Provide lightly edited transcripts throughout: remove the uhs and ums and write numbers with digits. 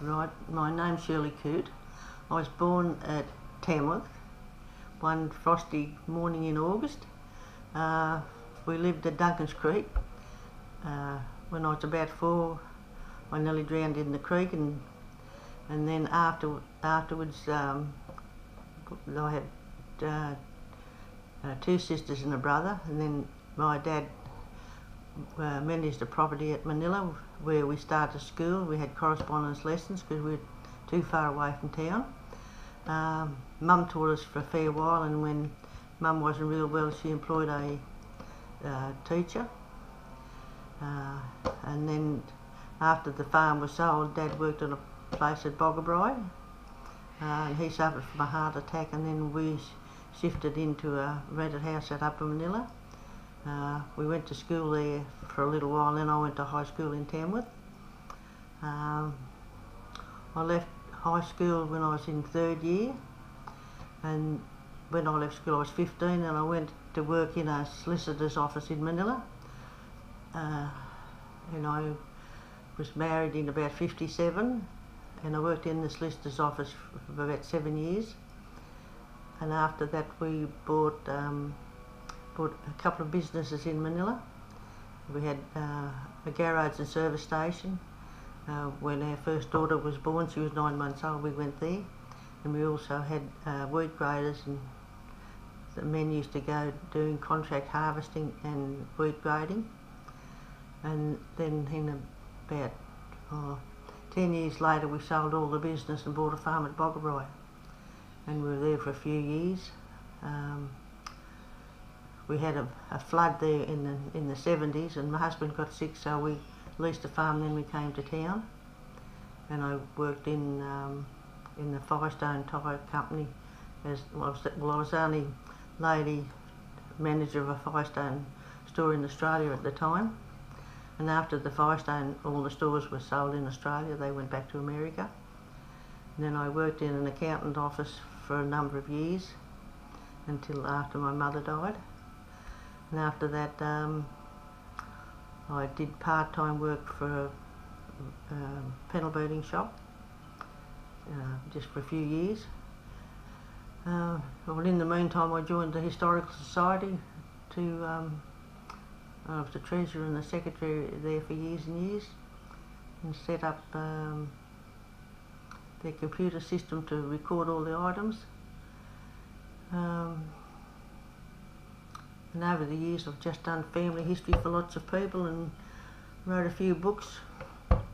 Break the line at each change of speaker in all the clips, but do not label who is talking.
Right, my name's Shirley Coote. I was born at Tamworth one frosty morning in August. We lived at Duncan's Creek. When I was about 4, I nearly drowned in the creek, and then afterwards I had 2 sisters and a brother, and then my dad managed a property at Manila where we started school. We had correspondence lessons because we were too far away from town. Mum taught us for a fair while, and when Mum wasn't real well, she employed a teacher. And then after the farm was sold, Dad worked at a place at Boggabri, and he suffered from a heart attack, and then we shifted into a rented house at Upper Manila. We went to school there for a little while, then I went to high school in Tamworth. I left high school when I was in 3rd year, and when I left school I was 15, and I went to work in a solicitor's office in Manila. And I was married in about 57, and I worked in the solicitor's office for about 7 years. And after that we bought a couple of businesses in Manila. We had a garage and service station. When our first daughter was born, she was 9 months old, we went there. And we also had wheat graders, and the men used to go doing contract harvesting and wheat grading. And then in about 10 years later we sold all the business and bought a farm at Boggabri, and we were there for a few years. We had a flood there in the 70s, and my husband got sick, so we leased a farm, then we came to town. And I worked in the Firestone Tyre Company as I was the only lady manager of a Firestone store in Australia at the time. And after the Firestone, all the stores were sold in Australia, they went back to America. And then I worked in an accountant office for a number of years until after my mother died. And after that I did part-time work for a panel beating shop just for a few years. Well, in the meantime I joined the Historical Society I was the treasurer and the secretary there for years and years, and set up their computer system to record all the items. And over the years I've just done family history for lots of people and wrote a few books,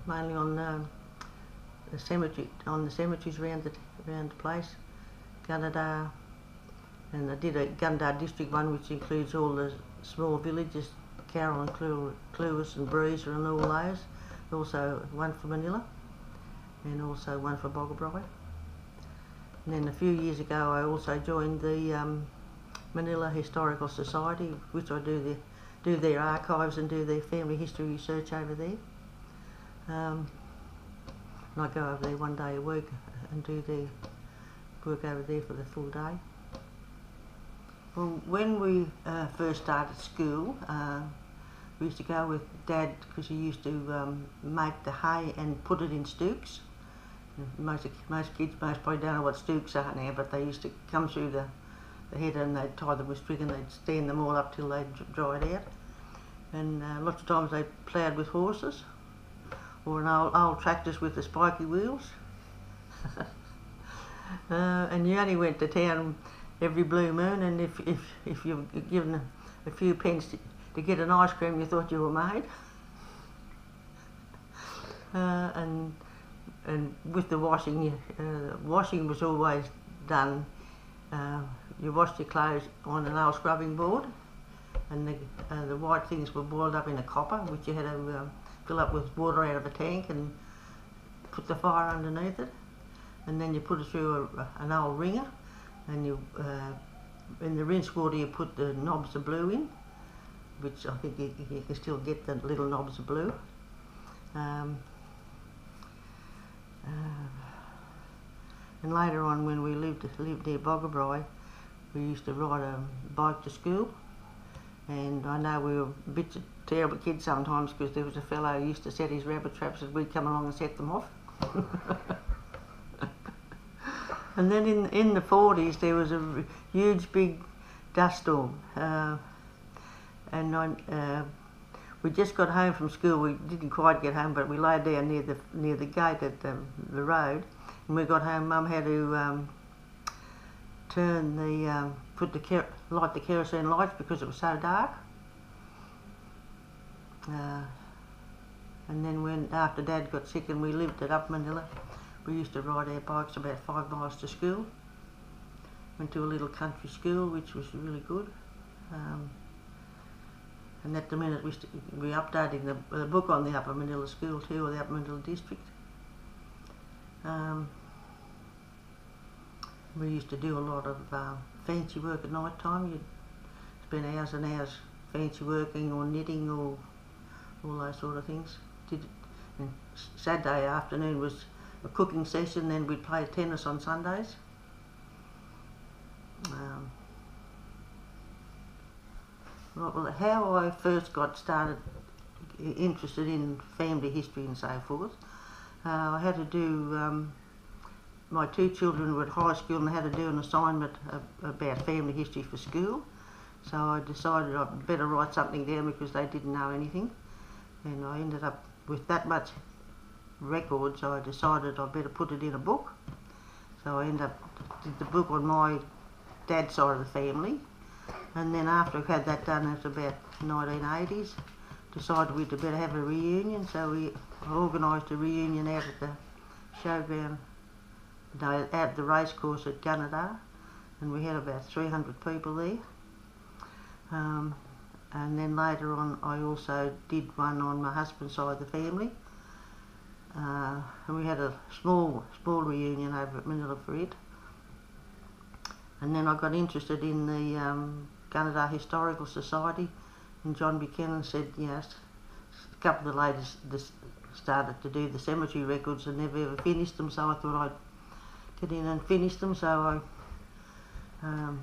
mainly on the cemeteries around the place, Gunnedah, and I did a Gunnedah district one which includes all the small villages, Carroll and Cluis and Breezer and all those. Also one for Manila and also one for Boggabri. And then a few years ago I also joined the Manila Historical Society, which I do their archives and do their family history research over there. And I go over there one day a week and do their work over there for the full day. Well, when we first started school, we used to go with Dad because he used to make the hay and put it in stooks. Most kids probably don't know what stooks are now, but they used to come through the header and they'd tie them with string and they'd stand them all up till they dried out. And lots of times they ploughed with horses or an old tractors with the spiky wheels. And you only went to town every blue moon, and if you're given a few pence to get an ice cream, you thought you were made. And with the washing, washing was always done. You washed your clothes on an old scrubbing board, and the white things were boiled up in a copper, which you had to fill up with water out of a tank and put the fire underneath it, and then you put it through an old wringer, and you in the rinse water you put the knobs of blue in, which I think you can still get the little knobs of blue. And later on, when we lived near Boggabri, we used to ride a bike to school, and I know we were a bit terrible kids sometimes because there was a fellow who used to set his rabbit traps and we'd come along and set them off. And then in the 40s there was a huge big dust storm, and we just got home from school. We didn't quite get home, but we lay down near the gate at the road. And we got home. Mum had to light the kerosene lights because it was so dark. And then after Dad got sick and we lived at Upper Manila, we used to ride our bikes about 5 miles to school. Went to a little country school, which was really good. And at the minute we're updating the book on the Upper Manila School too, or the Upper Manila District. We used to do a lot of fancy work at night time. You'd spend hours and hours fancy working or knitting or all those sort of things. And Saturday afternoon was a cooking session, then we'd play tennis on Sundays. Well, how I first got started interested in family history and so forth, I had to do, my 2 children were at high school and I had to do an assignment about family history for school. So I decided I'd better write something down because they didn't know anything. And I ended up with that much records, I decided I'd better put it in a book. So I did the book on my dad's side of the family. And then after I had that done, it was about 1980s, decided we'd better have a reunion. So we organised a reunion out at the showground, out at the racecourse at Gunnedah, and we had about 300 people there. And then later on I also did one on my husband's side of the family. And we had a small reunion over at Manila for it. And then I got interested in the Gunnedah Historical Society, and John Buchanan said, yes, a couple of the ladies started to do the cemetery records and never ever finished them, so I thought I'd get in and finish them. So I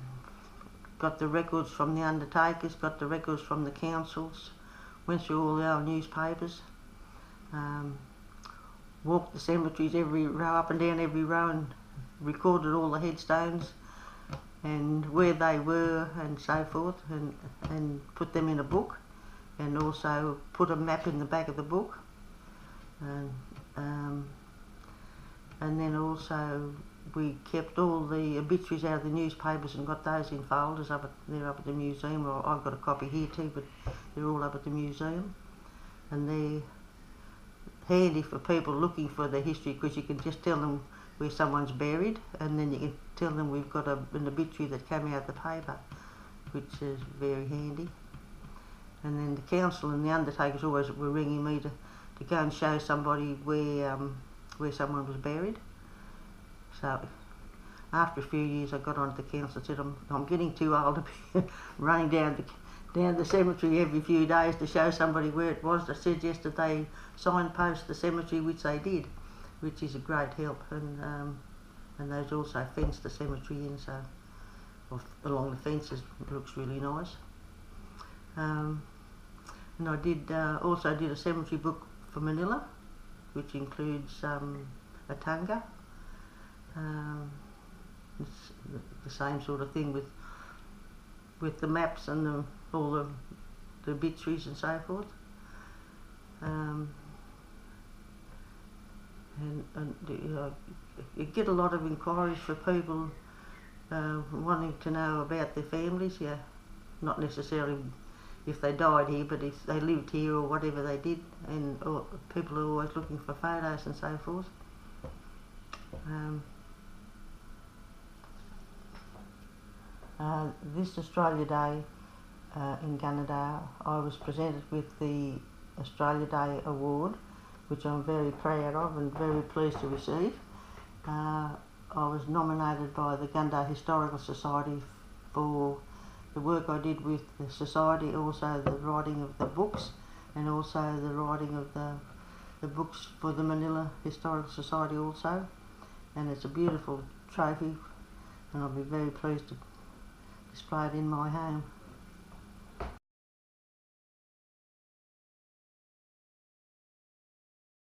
got the records from the undertakers, got the records from the councils, went through all our newspapers, walked the cemeteries every row, up and down every row, and recorded all the headstones and where they were and so forth, and put them in a book, and also put a map in the back of the book, and then also we kept all the obituaries out of the newspapers and got those in folders they're up at the museum. Well, I've got a copy here too, but they're all up at the museum, and they're handy for people looking for the history because you can just tell them where someone's buried, and then you can tell them we've got an obituary that came out the paper, which is very handy. And then the council and the undertakers always were ringing me to go and show somebody where someone was buried. So after a few years I got onto the council and said, I'm getting too old to be running down the cemetery every few days to show somebody where it was. I suggest that they signpost the cemetery, which they did, which is a great help, and those also fence the cemetery in, so along the fences it looks really nice. And I also did a cemetery book for Manila, which includes a tanga. It's the same sort of thing with the maps and all the obituaries and so forth. You get a lot of inquiries for people wanting to know about their families, yeah, not necessarily if they died here, but if they lived here or whatever they did, and people are always looking for photos and so forth. This Australia Day in Gunnedah, I was presented with the Australia Day Award, which I'm very proud of and very pleased to receive. I was nominated by the Gunnedah Historical Society for the work I did with the society, also the writing of the books, and also the writing of the books for the Manila Historical Society also. And it's a beautiful trophy, and I'll be very pleased to display it in my home.